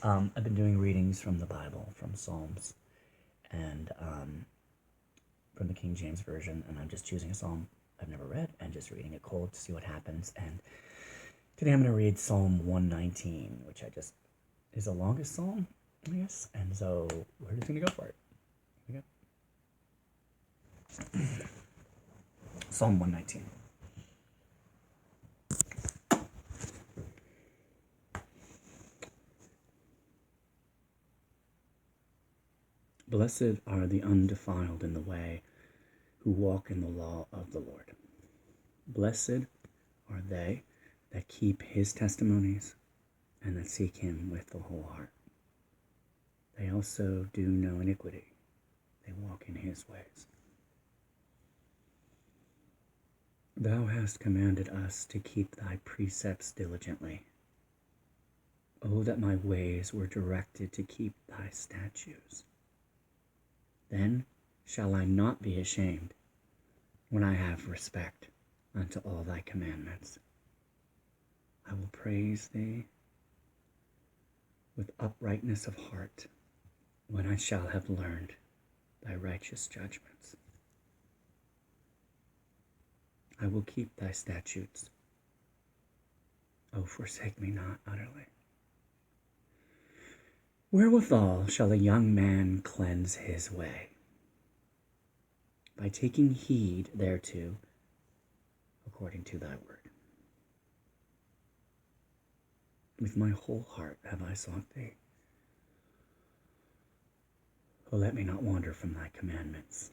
I've been doing readings from the Bible, from Psalms, and from the King James Version, and I'm just choosing a psalm I've never read and just reading it cold to see what happens. And today I'm going to read Psalm 119, which is the longest psalm, I guess, and so we're just going to go for it. Here we go. Psalm 119. Blessed are the undefiled in the way, who walk in the law of the Lord. Blessed are they that keep his testimonies and that seek him with the whole heart. They also do no iniquity. They walk in his ways. Thou hast commanded us to keep thy precepts diligently. Oh, that my ways were directed to keep thy statutes. Then shall I not be ashamed when I have respect unto all thy commandments. I will praise thee with uprightness of heart when I shall have learned thy righteous judgments. I will keep thy statutes. O forsake me not utterly. Wherewithal shall a young man cleanse his way? By taking heed thereto, according to thy word. With my whole heart have I sought thee. O let me not wander from thy commandments.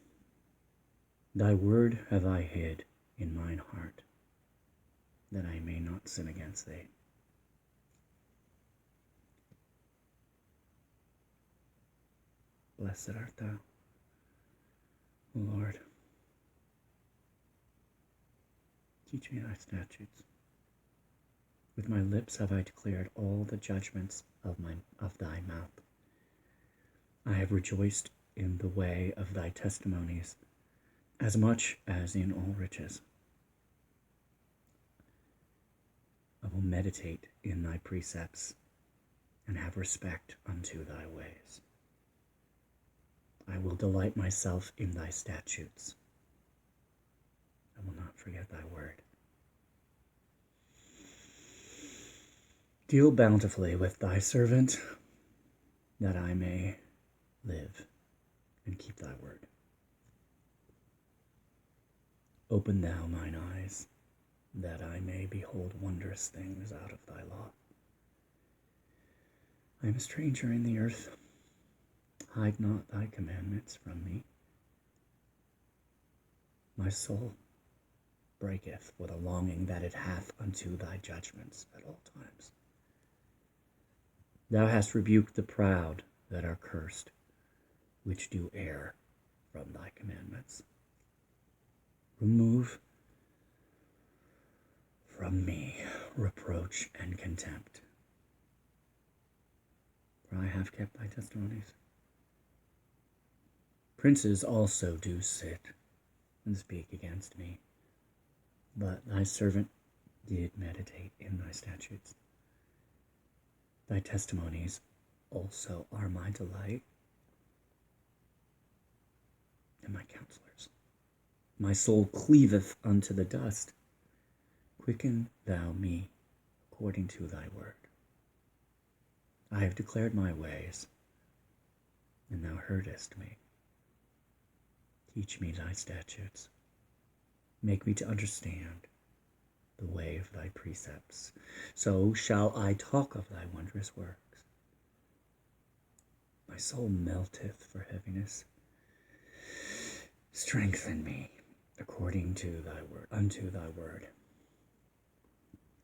Thy word have I hid in mine heart, that I may not sin against thee. Blessed art thou, O Lord. Teach me thy statutes. With my lips have I declared all the judgments of thy mouth. I have rejoiced in the way of thy testimonies, as much as in all riches. I will meditate in thy precepts, and have respect unto thy ways. I will delight myself in thy statutes. I will not forget thy word. Deal bountifully with thy servant, that I may live and keep thy word. Open thou mine eyes, that I may behold wondrous things out of thy law. I am a stranger in the earth. Hide not thy commandments from me. My soul breaketh with a longing that it hath unto thy judgments at all times. Thou hast rebuked the proud that are cursed, which do err from thy commandments. Remove from me reproach and contempt, for I have kept thy testimonies. Princes also do sit and speak against me, but thy servant did meditate in thy statutes. Thy testimonies also are my delight and my counselors. My soul cleaveth unto the dust. Quicken thou me according to thy word. I have declared my ways, and thou heardest me. Teach me thy statutes. Make me to understand the way of thy precepts. So shall I talk of thy wondrous works. My soul melteth for heaviness. Strengthen me according to thy word, unto thy word.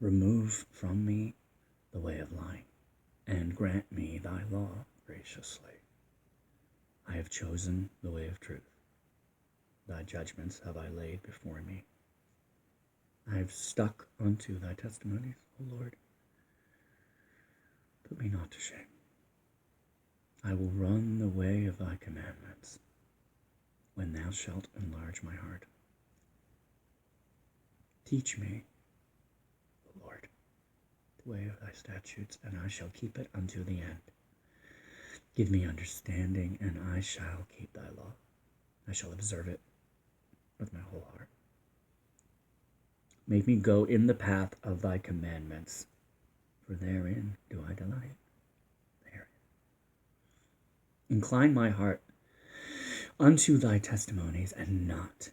Remove from me the way of lying, and grant me thy law graciously. I have chosen the way of truth. Thy judgments have I laid before me. I have stuck unto thy testimonies, O Lord. Put me not to shame. I will run the way of thy commandments, when thou shalt enlarge my heart. Teach me, O Lord, the way of thy statutes, and I shall keep it unto the end. Give me understanding, and I shall keep thy law. I shall observe it with my whole heart. Make me go in the path of thy commandments, for therein do I delight. Therein. Incline my heart unto thy testimonies, and not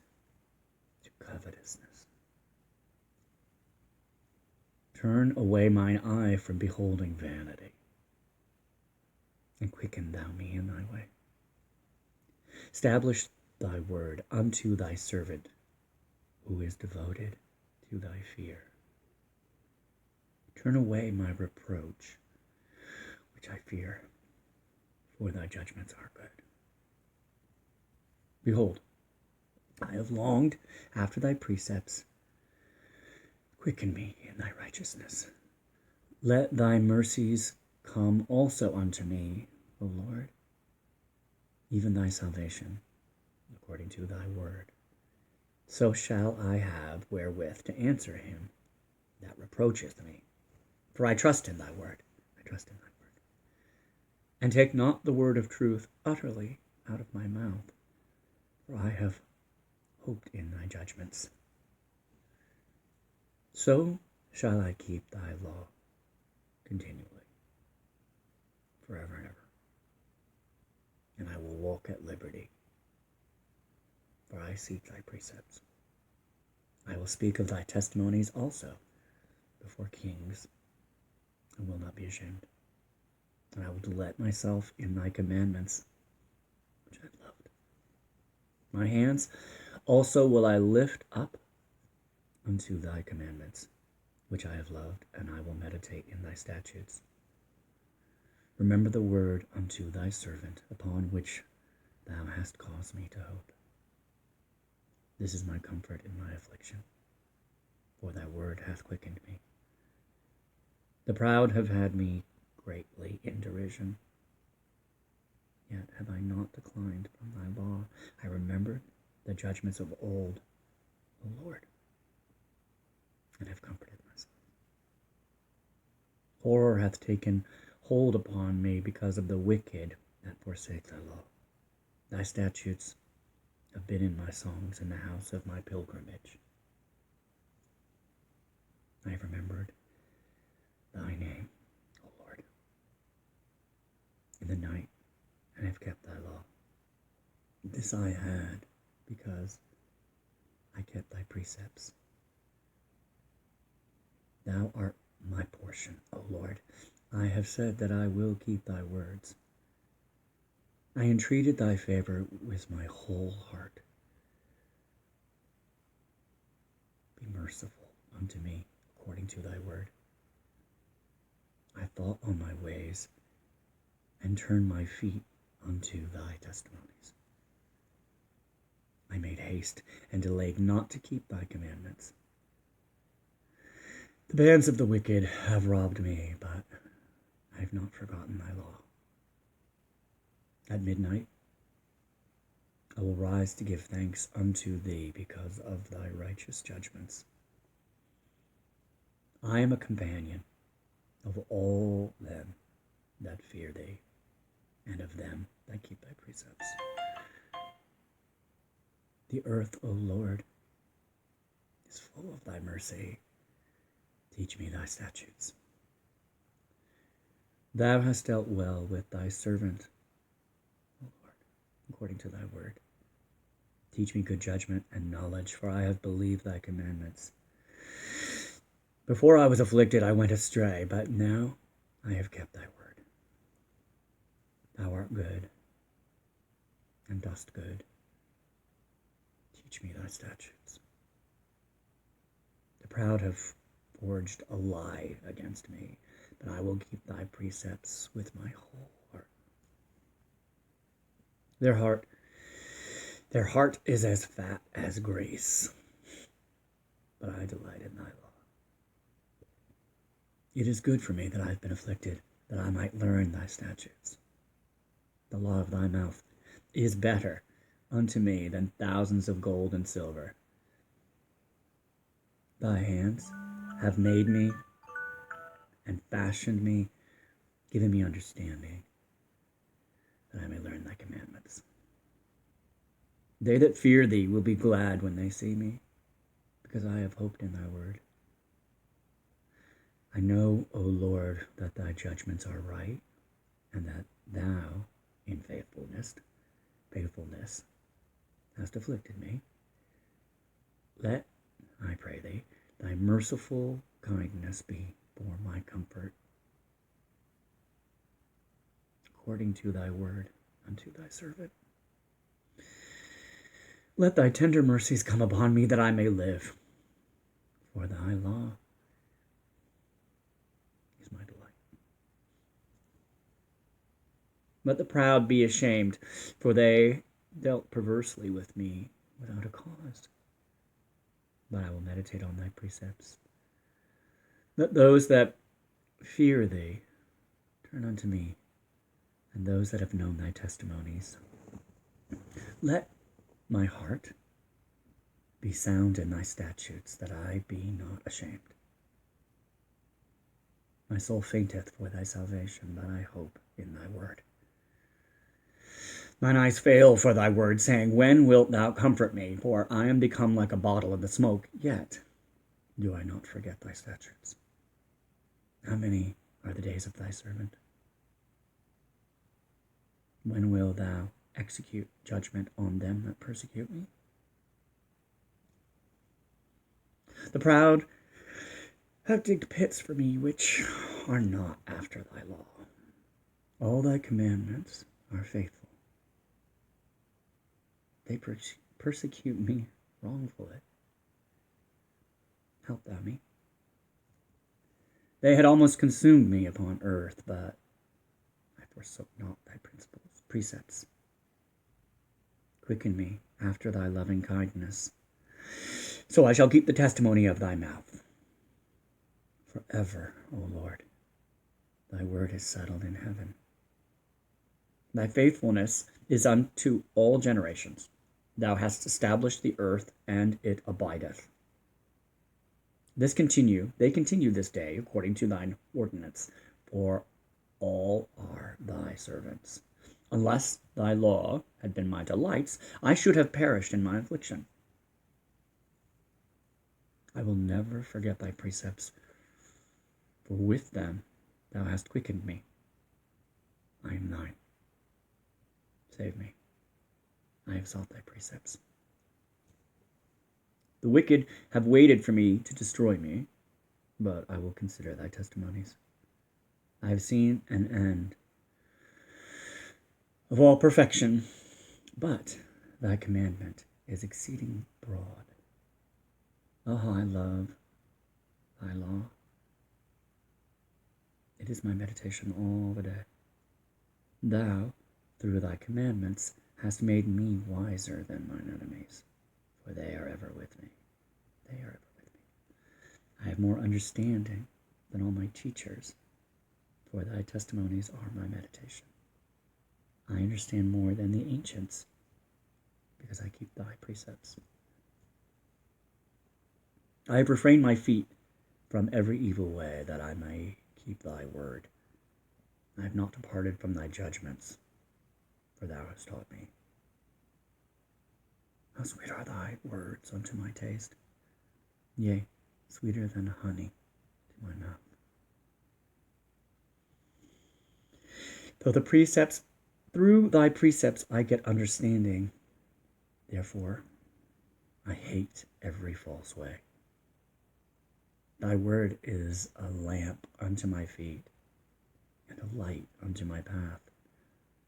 to covetousness. Turn away mine eye from beholding vanity, and quicken thou me in thy way. Establish thy word unto thy servant, who is devoted to thy fear. Turn away my reproach, which I fear, for thy judgments are good. Behold, I have longed after thy precepts. Quicken me in thy righteousness. Let thy mercies come also unto me, O Lord, even thy salvation, according to thy word. So shall I have wherewith to answer him that reproacheth me. For I trust in thy word. I trust in thy word. And take not the word of truth utterly out of my mouth, for I have hoped in thy judgments. So shall I keep thy law continually, forever and ever. And I will walk at liberty, for I seek thy precepts. I will speak of thy testimonies also before kings, and will not be ashamed. And I will delight myself in thy commandments, which I have loved. My hands also will I lift up unto thy commandments, which I have loved, and I will meditate in thy statutes. Remember the word unto thy servant, upon which thou hast caused me to hope. This is my comfort in my affliction, for thy word hath quickened me. The proud have had me greatly in derision, yet have I not declined from thy law. I remembered the judgments of old, O Lord, and have comforted myself. Horror hath taken hold upon me because of the wicked that forsake thy law. Thy statutes have been in my songs in the house of my pilgrimage. I have remembered thy name, O Lord, in the night, and have kept thy law. This I had because I kept thy precepts. Thou art my portion, O Lord. I have said that I will keep thy words. I entreated thy favor with my whole heart. Be merciful unto me according to thy word. I thought on my ways, and turned my feet unto thy testimonies. I made haste and delayed not to keep thy commandments. The bands of the wicked have robbed me, but I have not forgotten thy law. At midnight I will rise to give thanks unto thee because of thy righteous judgments. I am a companion of all them that fear thee, and of them that keep thy precepts. The earth, O Lord, is full of thy mercy. Teach me thy statutes. Thou hast dealt well with thy servant, O Lord, according to thy word. Teach me good judgment and knowledge, for I have believed thy commandments. Before I was afflicted, I went astray, but now I have kept thy word. Thou art good, and dost good. Teach me thy statutes. The proud have forged a lie against me, but I will keep thy precepts with my whole heart. Their heart is as fat as grease, but I delight in thy law. It is good for me that I have been afflicted, that I might learn thy statutes. The law of thy mouth is better unto me than thousands of gold and silver. Thy hands have made me, and fashioned me, given me understanding, that I may learn thy commandments. They that fear thee will be glad when they see me, because I have hoped in thy word. I know, O Lord, that thy judgments are right, and that thou, in faithfulness, hast afflicted me. Let, I pray thee, thy merciful kindness be for my comfort, according to thy word unto thy servant. Let thy tender mercies come upon me, that I may live, for thy law is my delight. Let the proud be ashamed, for they dealt perversely with me without a cause. But I will meditate on thy precepts. Let those that fear thee turn unto me, and those that have known thy testimonies. Let my heart be sound in thy statutes, that I be not ashamed. My soul fainteth for thy salvation, but I hope in thy word. Mine eyes fail for thy word, saying, when wilt thou comfort me? For I am become like a bottle in the smoke, yet do I not forget thy statutes. How many are the days of thy servant? When wilt thou execute judgment on them that persecute me? The proud have digged pits for me, which are not after thy law. All thy commandments are faithful. They persecute me wrongfully. Help thou me. They had almost consumed me upon earth, but I forsook not thy precepts. Quicken me after thy loving kindness, so I shall keep the testimony of thy mouth. Forever, O Lord, thy word is settled in heaven. Thy faithfulness is unto all generations. Thou hast established the earth, and it abideth. They continue this day according to thine ordinance, for all are thy servants. Unless thy law had been my delights, I should have perished in my affliction. I will never forget thy precepts, for with them thou hast quickened me. I am thine. Save me. I have sought thy precepts. The wicked have waited for me to destroy me, but I will consider thy testimonies. I have seen an end of all perfection, but thy commandment is exceeding broad. Oh, I love thy law. It is my meditation all the day. Thou, through thy commandments, hast made me wiser than mine enemies, for they are ever with me. They are ever with me. I have more understanding than all my teachers, for thy testimonies are my meditation. I understand more than the ancients, because I keep thy precepts. I have refrained my feet from every evil way, that I may keep thy word. I have not departed from thy judgments, for thou hast taught me. How sweet are thy words unto my taste, yea, sweeter than honey to my mouth. Through thy precepts I get understanding. Therefore, I hate every false way. Thy word is a lamp unto my feet, and a light unto my path.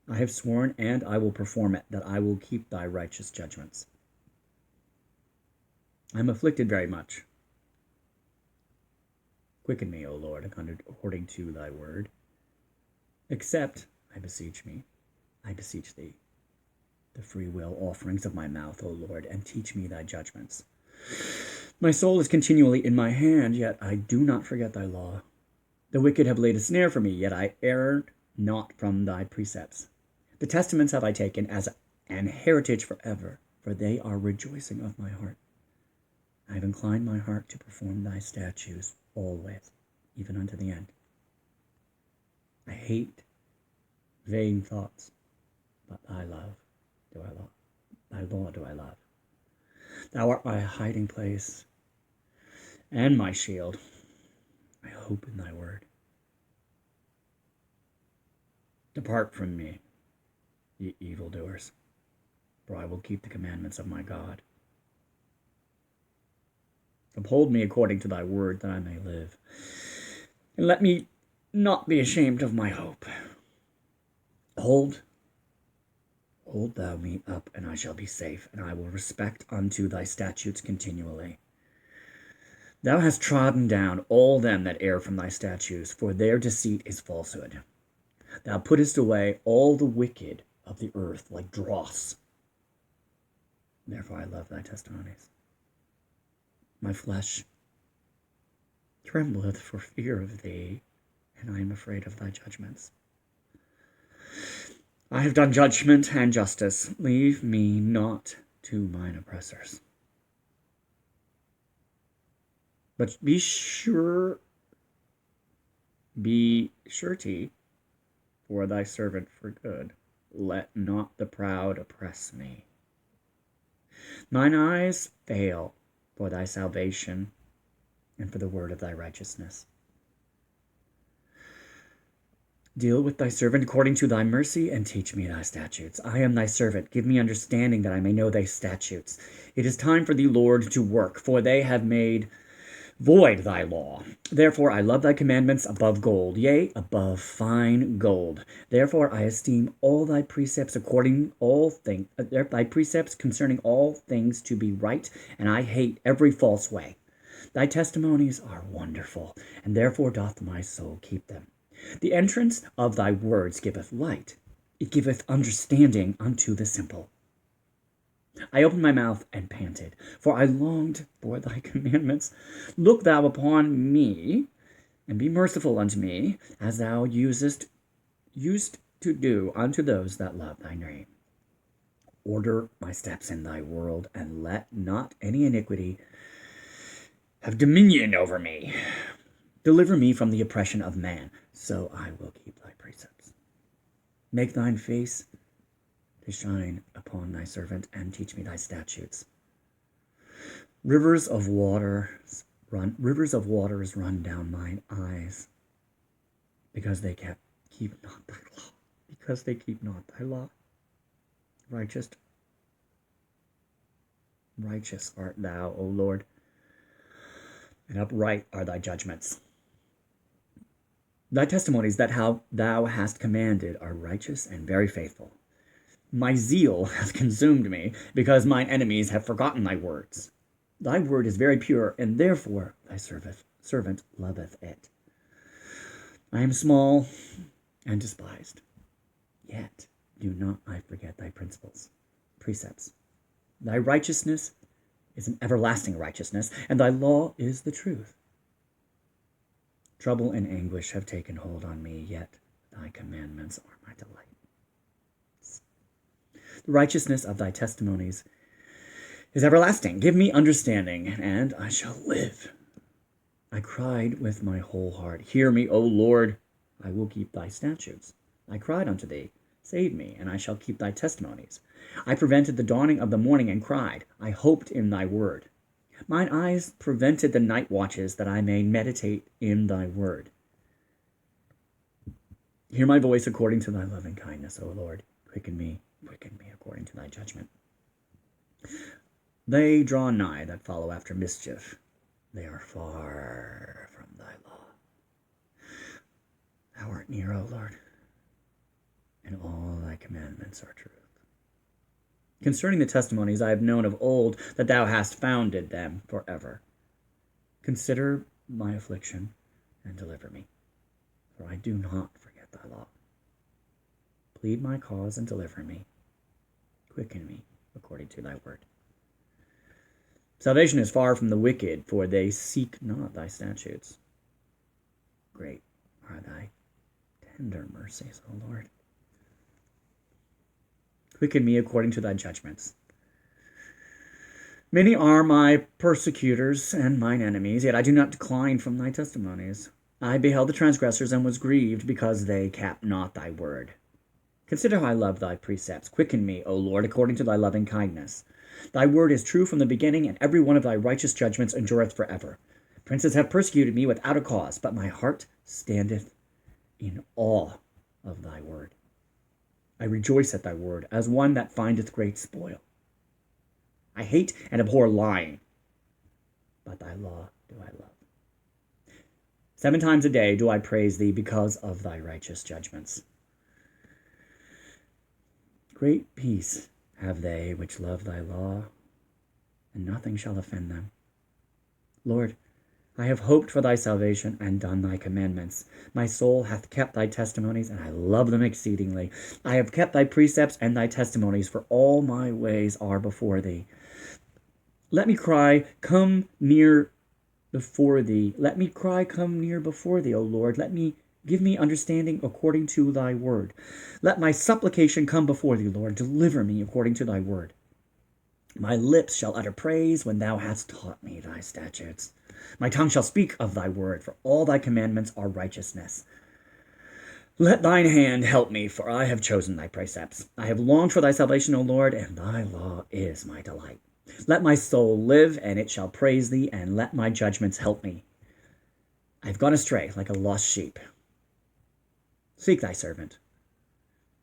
I have sworn, and I will perform it, that I will keep thy righteous judgments. I am afflicted very much. Quicken me, O Lord, according to thy word. Accept, I beseech thee, the free will offerings of my mouth, O Lord, and teach me thy judgments. My soul is continually in my hand, yet I do not forget thy law. The wicked have laid a snare for me, yet I erred not from thy precepts. The testaments have I taken as an heritage forever, for they are rejoicing of my heart. I have inclined my heart to perform thy statutes always, even unto the end. hate vain thoughts, but thy love do I love. Thy law do I love. Thou art my hiding place and my shield. I hope in thy word. Depart from me, ye evildoers, for I will keep the commandments of my God. Uphold me according to thy word, that I may live. And let me not be ashamed of my hope. Hold thou me up, and I shall be safe, and I will respect unto thy statutes continually. Thou hast trodden down all them that err from thy statutes, for their deceit is falsehood. Thou puttest away all the wicked of the earth like dross. Therefore I love thy testimonies. My flesh trembleth for fear of thee, and I am afraid of thy judgments. I have done judgment and justice. Leave me not to mine oppressors. But be surety for thy servant for good. Let not the proud oppress me. Mine eyes fail for thy salvation and for the word of thy righteousness. Deal with thy servant according to thy mercy, and teach me thy statutes. I am thy servant. Give me understanding, that I may know thy statutes. It is time for thee, Lord, to work, for they have made void thy law. Therefore I love thy commandments above gold, yea, above fine gold. Therefore I esteem all thy precepts thy precepts concerning all things to be right, and I hate every false way. Thy testimonies are wonderful, and therefore doth my soul keep them. The entrance of thy words giveth light. It giveth understanding unto the simple. I opened my mouth and panted, for I longed for thy commandments. Look thou upon me, and be merciful unto me, as thou used to do unto those that love thy name. Order my steps in thy world, and let not any iniquity have dominion over me. Deliver me from the oppression of man, so I will keep thy precepts. Make thine face to shine upon thy servant, and teach me thy statutes. Rivers of waters run down mine eyes, because they keep not thy law. Because they keep not thy law. Righteous art thou, O Lord, and upright are thy judgments. Thy testimonies that thou hast commanded are righteous and very faithful. My zeal hath consumed me, because mine enemies have forgotten thy words. Thy word is very pure, and therefore thy servant loveth it. I am small and despised, yet do not I forget thy precepts. Thy righteousness is an everlasting righteousness, and thy law is the truth. Trouble and anguish have taken hold on me, yet thy commandments are my delight. The righteousness of thy testimonies is everlasting. Give me understanding, and I shall live. I cried with my whole heart. Hear me, O Lord. I will keep thy statutes. I cried unto thee. Save me, and I shall keep thy testimonies. I prevented the dawning of the morning and cried. I hoped in thy word. Mine eyes prevented the night watches, that I may meditate in thy word. Hear my voice according to thy loving kindness, O Lord. Quicken me according to thy judgment. They draw nigh that follow after mischief. They are far from thy law. Thou art near, O Lord, and all thy commandments are truth. Concerning the testimonies I have known of old, that thou hast founded them forever. Consider my affliction and deliver me, for I do not forget thy law. Plead my cause and deliver me. Quicken me according to thy word. Salvation is far from the wicked, for they seek not thy statutes. Great are thy tender mercies, O Lord. Quicken me according to thy judgments. Many are my persecutors and mine enemies, yet I do not decline from thy testimonies. I beheld the transgressors and was grieved because they kept not thy word. Consider how I love thy precepts. Quicken me, O Lord, according to thy loving kindness. Thy word is true from the beginning, and every one of thy righteous judgments endureth forever. Princes have persecuted me without a cause, but my heart standeth in awe of thy word. I rejoice at thy word, as one that findeth great spoil. I hate and abhor lying, but thy law do I love. 7 times a day do I praise thee because of thy righteous judgments. Great peace have they which love thy law, and nothing shall offend them. Lord, I have hoped for thy salvation and done thy commandments. My soul hath kept thy testimonies, and I love them exceedingly. I have kept thy precepts and thy testimonies, for all my ways are before thee. Let me cry, come near before thee. Let me cry, come near before thee, O Lord. Give me understanding according to thy word. Let my supplication come before thee, Lord. Deliver me according to thy word. My lips shall utter praise when thou hast taught me thy statutes. My tongue shall speak of thy word, for all thy commandments are righteousness. Let thine hand help me, for I have chosen thy precepts. I have longed for thy salvation, O Lord, and thy law is my delight. Let my soul live, and it shall praise thee, and let my judgments help me. I have gone astray like a lost sheep. Seek thy servant,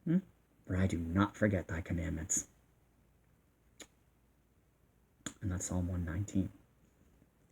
for I do not forget thy commandments. And that's Psalm 119.